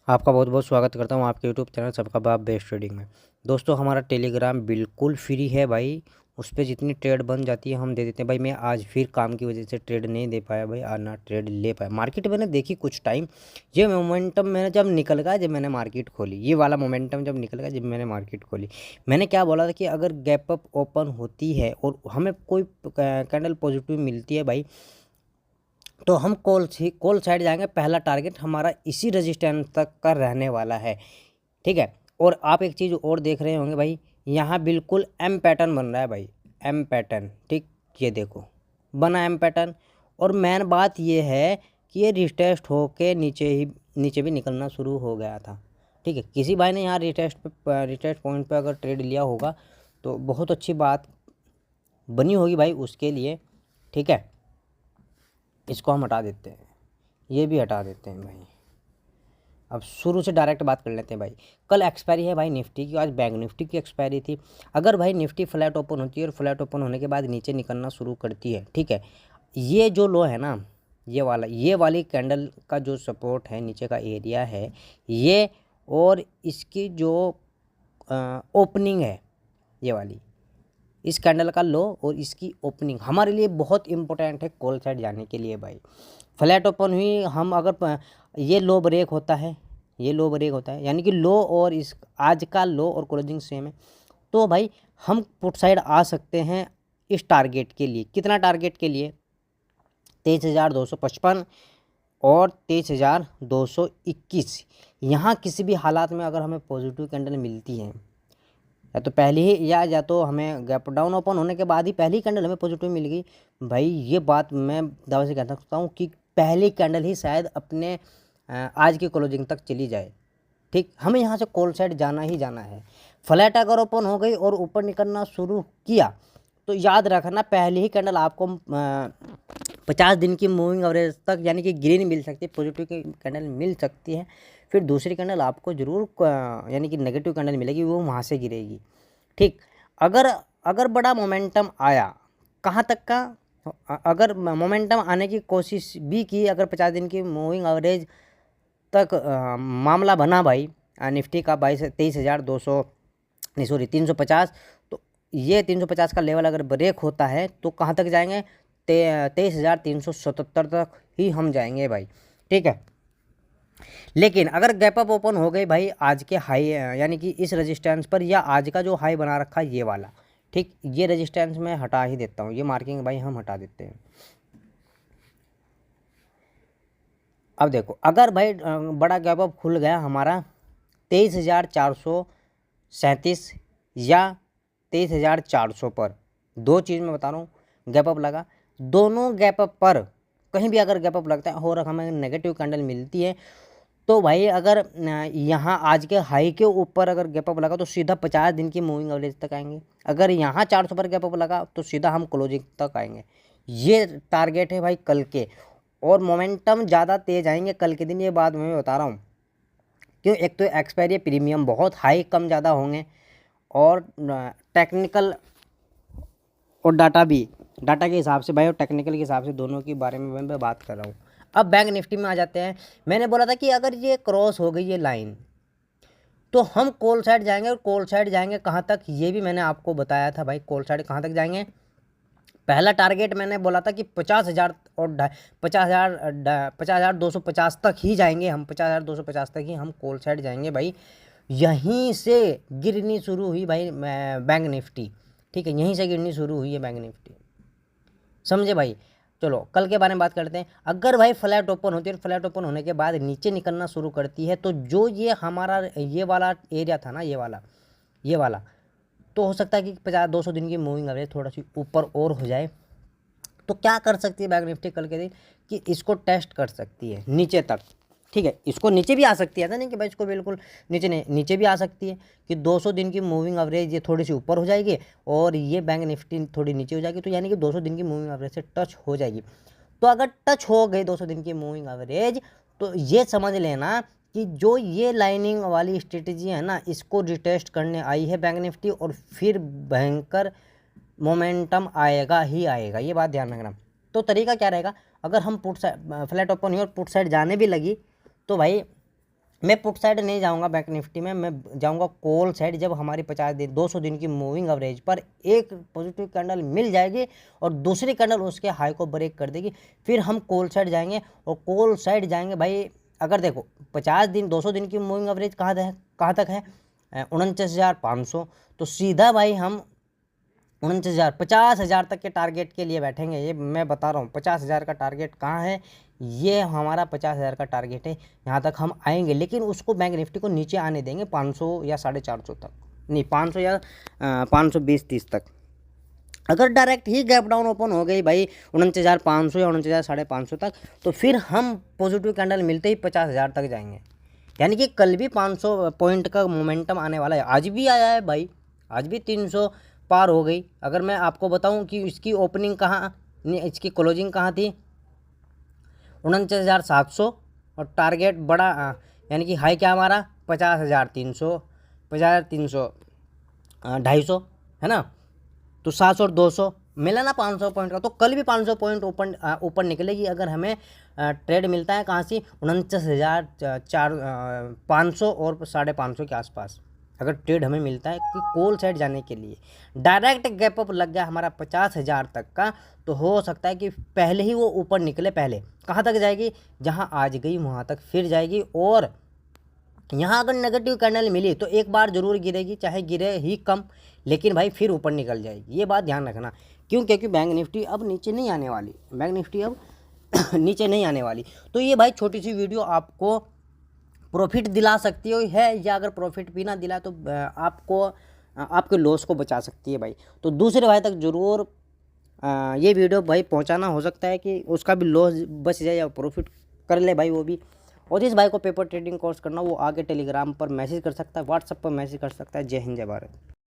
आपका बहुत बहुत स्वागत करता हूँ आपके यूट्यूब चैनल सबका बाप बेस्ट ट्रेडिंग में। दोस्तों हमारा टेलीग्राम बिल्कुल फ्री है भाई। उस पर जितनी ट्रेड बन जाती है हम दे देते हैं भाई। मैं आज फिर काम की वजह से ट्रेड नहीं दे पाया भाई, आज ना ट्रेड ले पाया। मार्केट मैंने देखी कुछ टाइम, ये मोमेंटम मैंने जब निकल गया, जब मैंने मार्केट खोली, ये वाला मोमेंटम जब निकल गया, जब मैंने मार्केट खोली, मैंने क्या बोला था कि अगर गैप अप ओपन होती है और हमें कोई कैंडल पॉजिटिव मिलती है भाई, तो हम कॉल साइड जाएंगे। पहला टारगेट हमारा इसी रेजिस्टेंस तक का रहने वाला है, ठीक है। और आप एक चीज़ और देख रहे होंगे भाई, यहाँ बिल्कुल एम पैटर्न बन रहा है भाई, एम पैटर्न, ठीक। ये देखो बना एम पैटर्न। और मेन बात ये है कि ये रिटेस्ट होके नीचे भी निकलना शुरू हो गया था, ठीक है। किसी भाई ने यहाँ रिटेस्ट पॉइंट पे अगर ट्रेड लिया होगा तो बहुत अच्छी बात बनी होगी भाई उसके लिए, ठीक है। इसको हम हटा देते हैं, ये भी हटा देते हैं भाई। अब शुरू से डायरेक्ट बात कर लेते हैं भाई। कल एक्सपायरी है भाई निफ्टी की, आज बैंक निफ्टी की एक्सपायरी थी। अगर भाई निफ्टी फ्लैट ओपन होती है और फ्लैट ओपन होने के बाद नीचे निकलना शुरू करती है, ठीक है, ये जो लो है ना, ये वाली कैंडल का जो सपोर्ट है, नीचे का एरिया है ये, और इसकी जो ओपनिंग है, ये वाली, इस कैंडल का लो और इसकी ओपनिंग हमारे लिए बहुत इंपॉर्टेंट है कॉल साइड जाने के लिए भाई। फ्लैट ओपन हुई, हम अगर ये लो ब्रेक होता है, ये लो ब्रेक होता है, यानी कि लो और इस आज का लो और क्लोजिंग सेम है, तो भाई हम पुट साइड आ सकते हैं इस टारगेट के लिए। कितना टारगेट के लिए? 23,255 और 23,221। यहाँ किसी भी हालात में अगर हमें पॉजिटिव कैंडल मिलती है, या तो पहले ही या तो हमें गैप डाउन ओपन होने के बाद ही पहली कैंडल हमें पॉजिटिव मिल गई भाई, ये बात मैं दावे से कह सकता हूँ कि पहली कैंडल ही शायद अपने आज की क्लोजिंग तक चली जाए, ठीक। हमें यहाँ से कॉल साइड जाना ही जाना है। फ्लैट अगर ओपन हो गई और ऊपर निकलना शुरू किया तो याद रखना पहली ही कैंडल आपको 50 दिन की मूविंग एवरेज तक, यानी कि ग्रीन मिल सकती है, पॉजिटिव की कैंडल मिल सकती है। फिर दूसरी कैंडल आपको ज़रूर यानी कि नेगेटिव कैंडल मिलेगी, वो वहाँ से गिरेगी, ठीक। अगर बड़ा मोमेंटम आया, कहाँ तक का, अगर मोमेंटम आने की कोशिश भी की, अगर 50 दिन की मूविंग एवरेज तक मामला बना भाई निफ्टी का 23,200 नहीं सॉरी 350, तो ये 350 का लेवल अगर ब्रेक होता है तो कहाँ तक जाएंगे? 23,377 तक ही हम जाएंगे भाई, ठीक है। लेकिन अगर गैप अप ओपन हो गई भाई आज के हाई, यानी कि इस रेजिस्टेंस पर, या आज का जो हाई बना रखा है ये वाला, ठीक, ये रेजिस्टेंस मैं हटा ही देता हूँ, ये मार्किंग भाई हम हटा देते हैं। अब देखो अगर भाई बड़ा गैप अप खुल गया हमारा 23,437 या 23,400 पर, दो चीज़ मैं बता रहा हूँ, गैप अप लगा, दोनों गैप अप पर कहीं भी अगर गैप अप लगता है और हमें नेगेटिव कैंडल मिलती है, तो भाई अगर यहाँ आज के हाई के ऊपर अगर गैप अप लगा तो सीधा 50 दिन की मूविंग एवरेज तक आएंगे। अगर यहाँ 400 पर गैप अप लगा तो सीधा हम क्लोजिंग तक आएंगे। ये टारगेट है भाई कल के, और मोमेंटम ज़्यादा तेज आएंगे कल के दिन, ये बात मैं बता रहा हूँ। क्यों? एक तो एक्सपायरी प्रीमियम बहुत हाई कम ज़्यादा होंगे, और टेक्निकल और डाटा के हिसाब से भाई, और टेक्निकल के हिसाब से, दोनों के बारे में मैं बात कर रहा हूँ। अब बैंक निफ्टी में आ जाते हैं। मैंने बोला था कि अगर ये क्रॉस हो गई ये लाइन तो हम कॉल साइड जाएंगे, और कॉल साइड जाएंगे कहाँ तक, ये भी मैंने आपको बताया था भाई। कॉल साइड कहाँ तक जाएंगे? पहला टारगेट मैंने बोला था कि 50,000 और 50,250 तक ही जाएंगे हम, 50,250 तक ही हम कॉल साइड जाएंगे भाई। यहीं से गिरनी शुरू हुई भाई बैंक निफ्टी, ठीक है, यहीं से गिरनी शुरू हुई है बैंक निफ्टी, समझे भाई। चलो कल के बारे में बात करते हैं। अगर भाई फ्लैट ओपन होती है, फ्लैट ओपन होने के बाद नीचे निकलना शुरू करती है, तो जो ये हमारा ये वाला एरिया था ना, ये वाला, तो हो सकता है कि 50-200 दिन की मूविंग एवरेज थोड़ा सी ऊपर और हो जाए। तो क्या कर सकती है बैंक निफ्टी कल के दिन कि इसको टेस्ट कर सकती है नीचे तक, ठीक है। इसको नीचे भी आ सकती है, ऐसा नहीं कि भाई इसको बिल्कुल नीचे नहीं, नीचे भी आ सकती है कि 200 दिन की मूविंग एवरेज ये थोड़ी सी ऊपर हो जाएगी और ये बैंक निफ्टी थोड़ी नीचे हो जाएगी, तो यानी कि 200 दिन की मूविंग एवरेज से टच हो जाएगी। तो अगर टच हो गई 200 दिन की मूविंग एवरेज, तो ये समझ लेना कि जो ये लाइनिंग वाली स्ट्रेटजी है ना, इसको रिटेस्ट करने आई है बैंक निफ्टी, और फिर भयंकर मोमेंटम आएगा ही आएगा, ये बात ध्यान रखना। तो तरीका क्या रहेगा? अगर हम पुट साइड फ्लैट ओपन हुई और पुट साइड जाने भी लगी, तो भाई मैं पुट साइड नहीं जाऊंगा बैंक निफ्टी में, मैं जाऊंगा कॉल साइड। जब हमारी 50 दिन 200 दिन की मूविंग एवरेज पर एक पॉजिटिव कैंडल मिल जाएगी और दूसरी कैंडल उसके हाई को ब्रेक कर देगी, फिर हम कॉल साइड जाएंगे। और कॉल साइड जाएंगे भाई, अगर देखो 50 दिन 200 दिन की मूविंग एवरेज कहाँ तक है 49,500, तो सीधा भाई हम 49,000 50,000 तक के टारगेट के लिए बैठेंगे। ये मैं बता रहा हूँ 50,000 का टारगेट कहाँ है, ये हमारा 50,000 का टारगेट है, यहाँ तक हम आएंगे। लेकिन उसको बैंक निफ्टी को नीचे आने देंगे 500 या 450 तक, नहीं 500 या 520-30 तक। अगर डायरेक्ट ही गैप डाउन ओपन हो गई भाई 49,500 या 49,550 तक, तो फिर हम पॉजिटिव कैंडल मिलते ही 50,000 तक जाएंगे। यानी कि कल भी 500 पॉइंट का मोमेंटम आने वाला है। आज भी आया है भाई, आज भी 300 पार हो गई। अगर मैं आपको बताऊं कि इसकी ओपनिंग कहाँ, इसकी क्लोजिंग कहाँ थी 49,700, और टारगेट बड़ा यानी कि हाई क्या हमारा 50,300, 50,300, 250 है ना। तो 700 और 200 मिला ना 500 पॉइंट का। तो कल भी 500 पॉइंट ऊपर निकलेगी अगर हमें ट्रेड मिलता है कहाँ से 49,500 और 550 के आसपास। अगर ट्रेड हमें मिलता है कि कॉल साइड जाने के लिए डायरेक्ट गैप अप लग गया हमारा 50,000 तक का, तो हो सकता है कि पहले ही वो ऊपर निकले। पहले कहाँ तक जाएगी, जहाँ आज गई वहाँ तक फिर जाएगी। और यहाँ अगर नेगेटिव कैंडल मिली तो एक बार जरूर गिरेगी, चाहे गिरे ही कम, लेकिन भाई फिर ऊपर निकल जाएगी। ये बात ध्यान रखना। क्यों? क्योंकि बैंक निफ्टी अब नीचे नहीं आने वाली, बैंक निफ्टी अब नीचे नहीं आने वाली। तो ये भाई छोटी सी वीडियो आपको प्रॉफिट दिला सकती है, या अगर प्रॉफिट भी ना दिला तो आपको आपके लॉस को बचा सकती है भाई। तो दूसरे भाई तक ज़रूर ये वीडियो भाई पहुंचाना, हो सकता है कि उसका भी लॉस बच जाए या प्रॉफिट कर ले भाई वो भी। और जिस भाई को पेपर ट्रेडिंग कोर्स करना वो आगे टेलीग्राम पर मैसेज कर सकता है, व्हाट्सएप पर मैसेज कर सकता है। जय हिंद, जय भारत।